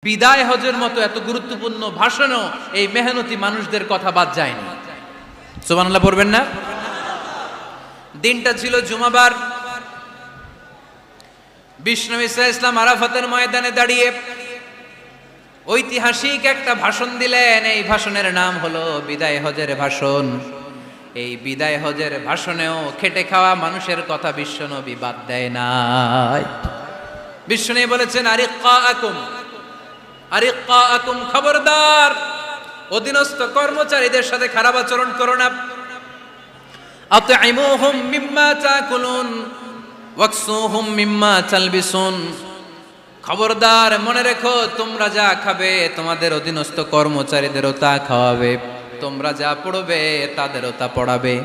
বিদায় হজের মতো এত গুরুত্বপূর্ণ ভাষণও এই মেহনতি মানুষদের কথা বাদ যায়নি। সুবহানাল্লাহ পড়বেন না? দিনটা ছিল জুমাবার। বিষ্ণু ঈসা ইসলাম আরাফাতের ময়দানে দাঁড়িয়ে ঐতিহাসিক একটা ভাষণ দিলেন। এই ভাষণের নাম হলো বিদায় হজের ভাষণ। এই বিদায় হজের ভাষণেও খেটে খাওয়া মানুষের কথা বিশ্বনবী বাদ দেয় নাই। বিশ্বনবী বলেছেন, আরিক্কাকুম, খবরদার, অধীনস্থ কর্মচারীদের সাথে খারাপ আচরণ করো না। আতঈমুহুম মিম্মা তাকুলুন ওয়াকসুহুম মিম্মা তালবিসুন, খবরদার, মনে রেখো, তোমরা যা খাবে তোমাদের অধীনস্থ কর্মচারীদেরও তা খাওয়াবে, তোমরা যা পড়বে তাদেরও তা পড়াবে।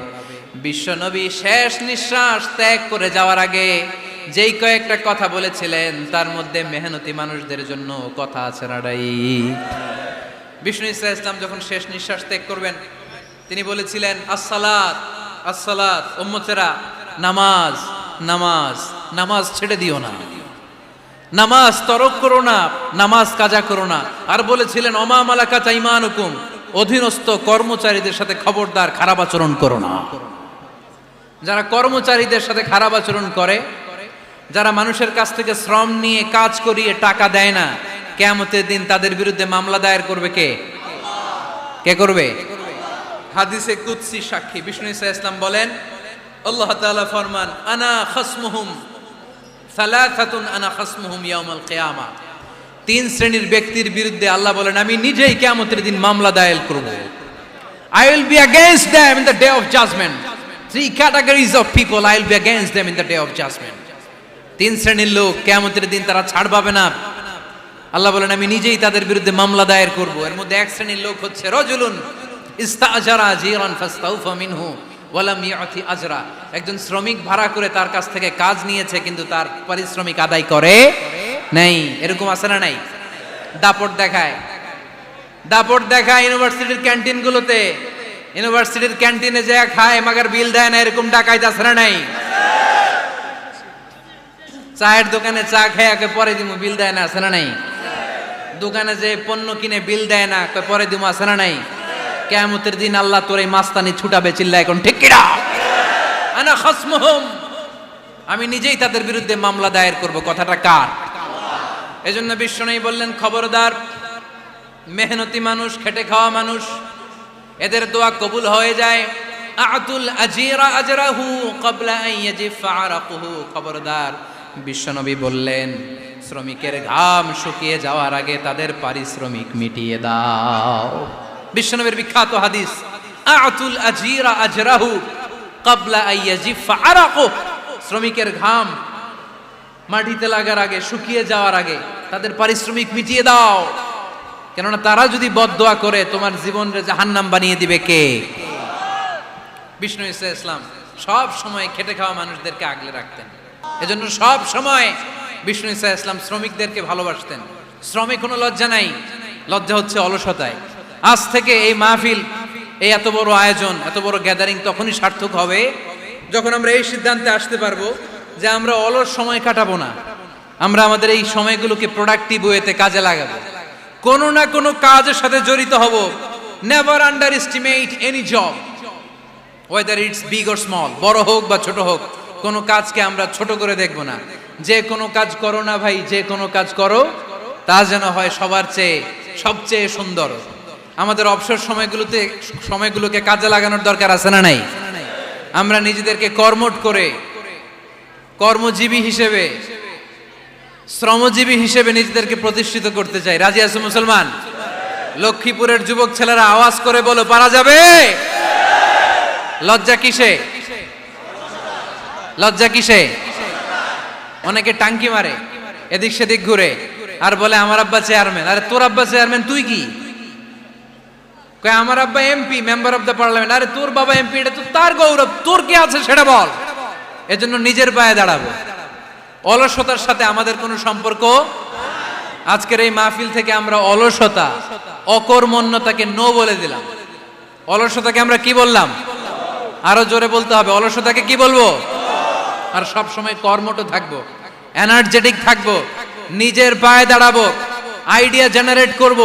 বিশ্বনবী শেষ নিঃশ্বাস ত্যাগ করে যাওয়ার আগে যেই কয়েকটা কথা বলেছিলেন তার মধ্যে মেহনতি মানুষদের জন্য কথা আছে রাড়াই। বিষ্ণু ঈসা ইসলাম যখন শেষ নিঃশ্বাস ত্যাগ করবেন তিনি বলেছিলেন, আসসালাত আসসালাত, উম্মতেরা, নামাজ নামাজ, নামাজ ছেড়ে দিও না, নামাজ তরক করো না, নামাজ কাজা করো না। আর বলেছিলেন, অমা মালাকাত আইমানুকুম, অধীনস্থ কর্মচারীদের সাথে খবরদার খারাপ আচরণ করো না। যারা কর্মচারীদের সাথে খারাপ আচরণ করে, যারা মানুষের কাছ থেকে শ্রম নিয়ে কাজ করিয়ে টাকা দেয় না, কিয়ামতের দিন তাদের বিরুদ্ধে মামলা দায়ের করবে কে? কে করবে? হাদিসে কুদসি সাক্ষী বিষ্ণু ঈসা ইসলাম বলেন, আল্লাহ তাআলা ফরমান, আনা খাসমুহুম সালাসাতুন আনা খাসমুহুম ইয়াউমাল কিয়ামা। তিন শ্রেণীর ব্যক্তির বিরুদ্ধে আল্লাহ বলেন, আমি নিজেই কিয়ামতের দিন মামলা দায়ের করব। I will be against them in the day of judgment. Three categories of people I will be against them in the day of judgment. তিন শ্রেণীর লোক কিয়ামতের দিন তারা ছাড় পাবে না। আল্লাহ বলেন, আমি নিজেই তাদের বিরুদ্ধে মামলা দায়ের করব। এর মধ্যে এক শ্রেণীর লোক হচ্ছে রাজুলুন ইস্তাআজারা জিরান ফাস্তাউফা মিনহু ওয়া লাম ইউতি আজরা। একজন শ্রমিক ভাড়া করে তার কাছ থেকে কাজ নিয়েছে কিন্তু তার পারিশ্রমিক আদায় করে নাই। এরকম আছে না নাই? দাপট দেখায়, দাপট দেখায় ইউনিভার্সিটির ক্যান্টিনগুলোতে। ইউনিভার্সিটির ক্যান্টিনে যে খায় মাগার বিল দেয় না, এরকম ডাকাইত আছে না নাই? চায়ের দোকানে চা খেয়ে পরে দিমু, বিল দেয় না, আছে না নাই? দোকানে যে পণ্য কিনে বিল দেয় না, পরে দিমু, আছে না নাই? কিয়ামতের দিন আল্লাহ তোর এই মাস্তানি ছুটাবে, চিল্লা এখন ঠিক কিনা? আনা খাসমুহুম, আমি নিজেই তাদের বিরুদ্ধে মামলা দায়ের করব। কথাটা কার? এজন্য বিশ্বনবী বললেন, খবরদার, মেহনতি মানুষ, খেটে খাওয়া মানুষ, এদের দোয়া কবুল হয়ে যায়। আতুল আজিরা আজরাহু ক্বাবলা আন ইয়াজিফা আরাকুহু, খবরদার, বিশ্বনবী বললেন, শ্রমিকের ঘাম শুকিয়ে যাওয়ার আগে তাদের পারিশ্রমিক মিটিয়ে দাও। বিশ্বনবীর বিখ্যাত হাদিস, আতুল আজিরা আজরাহু ক্বাবলা আন ইয়াজিফা আরাকুহু, শ্রমিকের ঘাম মাটিতে লাগার আগে, শুকিয়ে যাওয়ার আগে তাদের পারিশ্রমিক মিটিয়ে দাও। কেননা তারা যদি বদদোয়া করে তোমার জীবনকে জাহান্নাম বানিয়ে দিবে কে? বিষ্ণু ঈসা ইসলাম সব সময় খেটে খাওয়া মানুষদেরকে আগলে রাখতেন। এজন্য সব সময় বিষ্ণু ঈসা ইসলাম শ্রমিকদেরকে ভালোবাসতেন। শ্রমে কোনো লজ্জা নাই, লজ্জা হচ্ছে অলসতায়। আজ থেকে এই মাহফিল, এই এত বড় আয়োজন, এত বড় গ্যাদারিং তখনই সার্থক হবে যখন আমরা এই সিদ্ধান্তে আসতে পারবো যে আমরা অলস সময় কাটাবো না, আমরা আমাদের এই সময়গুলোকে প্রোডাক্টিভ ওয়েতে কাজে লাগাবো, কোনো না কোনো কাজের সাথে জড়িত হব। Never under estimate any job, whether it's big or small, বড় হোক বা ছোট হোক, কোনো কাজকে আমরা ছোট করে দেখব না। যে কোনো কাজ করো না ভাই, যে কোনো কাজ করো, তা যেন হয় সবার চেয়ে সবচেয়ে সুন্দর। আমাদের অবসর সময়গুলোকে কাজে লাগানোর দরকার আছে না নাই? আমরা নিজেদেরকে কর্মঠ করে, কর্মজীবী হিসেবে, শ্রমজীবী হিসেবে নিজেদেরকে প্রতিষ্ঠিত করতে চাই। রাজি আছো মুসলমান? লক্ষ্মীপুরের যুবক ছেলেরা আওয়াজ করে বলো, পারা যাবে? লজ্জা কিসে? লজ্জা কিসে? অনেকে টাঙ্কি মারে, এদিক সেদিক ঘুরে, আর বলে আমার আব্বা চেয়ারম্যান। আরে তোর আব্বা চেয়ারম্যান, তুই কি? কয় আমার আব্বা MP, member of the parliament. আরে তোর বাবা এমপি, এটা তো তার গৌরব, তোর কি আছে সেটা বল। এজন্য নিজের পায়ে দাঁড়াবো। অলসতার সাথে আমাদের কোনো সম্পর্ক। আজকের এই মাহফিল থেকে আমরা অলসতা, অকর্মণ্যতাকে নো বলে দিলাম। অলসতাকে আমরা কি বললাম? আরো জোরে বলতে হবে, অলসতাকে কি বলবো? আর সব সময় কর্মঠ থাকবো, এনার্জেটিক থাকবো, নিজের পায়ে দাঁড়াবো। আইডিয়া জেনারেট করব,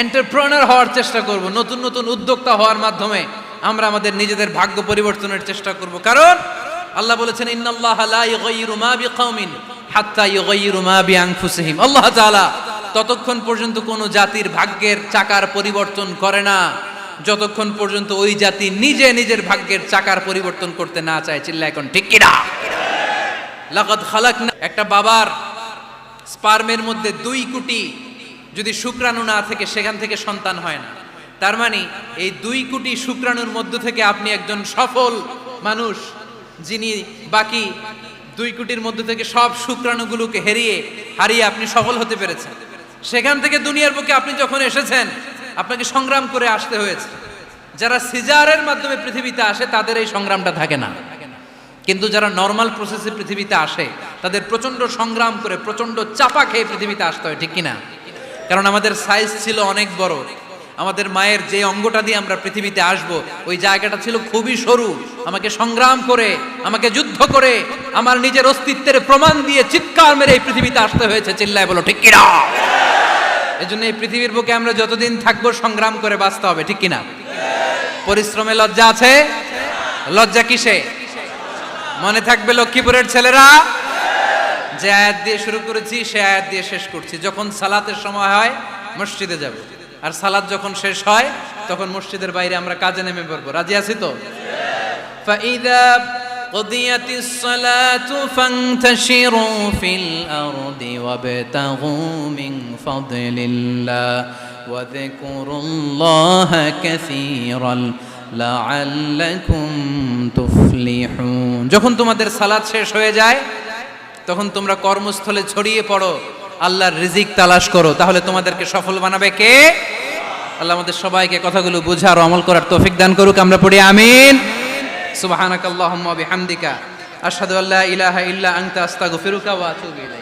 এন্টারপ্রেনার হওয়ার চেষ্টা করব, নতুন নতুন উদ্যোক্তা হওয়ার মাধ্যমে আমরা আমাদের নিজেদের ভাগ্য পরিবর্তনের চেষ্টা করব। কারণ আল্লাহ বলেছেন ইন্নাল্লাহা লা ইউগাইয়িরু মা বিকাউমিন হাত্তা ইউগাইয়িরু মা বিআনফুসিহিম। আল্লাহ তাআলা ততক্ষণ পর্যন্ত কোনো জাতির ভাগ্যের চাকার পরিবর্তন করে না যতক্ষণ পর্যন্ত ওই জাতি নিজে নিজের ভাগ্যের চাকার পরিবর্তন করতে না চায়। চিল্লা এখন ঠিক কিনা? লাকাদ খালাকনা, একটা বাবার স্পার্মের মধ্যে 2 কোটি যদি শুক্রাণু না থেকে সেখান থেকে সন্তান হয় না, তার মানে এই 2 কোটি শুক্রাণুর মধ্য থেকে আপনি একজন সফল মানুষ, যিনি বাকি 2 কোটির মধ্য থেকে সব শুক্রাণুগুলোকে হারিয়ে আপনি সফল হতে পেরেছেন। সেখান থেকে দুনিয়ার বুকে আপনি যখন এসেছেন আপনাকে সংগ্রাম করে আসতে হয়েছে। যারা সিজারের মাধ্যমে পৃথিবীতে আসে তাদের এই সংগ্রামটা থাকে না, কিন্তু যারা নর্মাল প্রসেসে পৃথিবীতে আসে তাদের প্রচন্ড সংগ্রাম করে প্রচন্ড চাপা খেয়ে পৃথিবীতে আসতে হয়, ঠিক কিনা? কারণ আমাদের সাইজ ছিল অনেক বড়, আমাদের মায়ের যে অঙ্গটা দিয়ে আমরা পৃথিবীতে আসব ওই জায়গাটা ছিল খুবই সরু। আমাকে সংগ্রাম করে, আমাকে যুদ্ধ করে, আমার নিজের অস্তিত্বের প্রমাণ দিয়ে চিৎকার মেরে এই পৃথিবীতে আসতে হয়েছে। চিল্লায় বলো ঠিক কিনা? এজন্য এই পৃথিবীর বুকে আমরা যতদিন থাকবো সংগ্রাম করে বাঁচতে হবে, ঠিক কিনা? পরিশ্রমে লজ্জা আছে? লজ্জা কিসে? মনে থাকবে লক্ষ্মীপুরের ছেলেরা, যে আয়াত দিয়ে শুরু করেছি সে আয়াত দিয়ে শেষ করছি। যখন সালাতের সময় হয় মসজিদে যাব, আর সালাত যখন শেষ হয় তখন মসজিদের বাইরে আমরা কাজে নেমে পড়বো। রাজি আছি তো? ফাইদা কুদিয়াতিস সালাতু ফান্তাশিরু ফিল আরদি ওয়াবতাগু মিন ফাদলিল্লাহ ওয়া যিকুরুল্লাহা কাসীরান লাআল্লাকুম তুফলিহুন। যখন তোমাদের সালাত শেষ হয়ে যায় তখন তোমরা কর্মস্থলে ছড়িয়ে পড়ো, আল্লাহর রিজিক তালাশ করো, তাহলে তোমাদেরকে সফল বানাবে কে? আল্লাহ আমাদের সবাইকে কথাগুলো বুঝার ও আমল করার তৌফিক দান করুক। আমরা পড়ি আমিন। সুবহানাকাল্লাহুম্মা ওয়া বিহামদিকা আশহাদু আল্লা ইলাহা ইল্লা আনতা আস্তাগফিরুকা ওয়া আতুবু ইলাইক।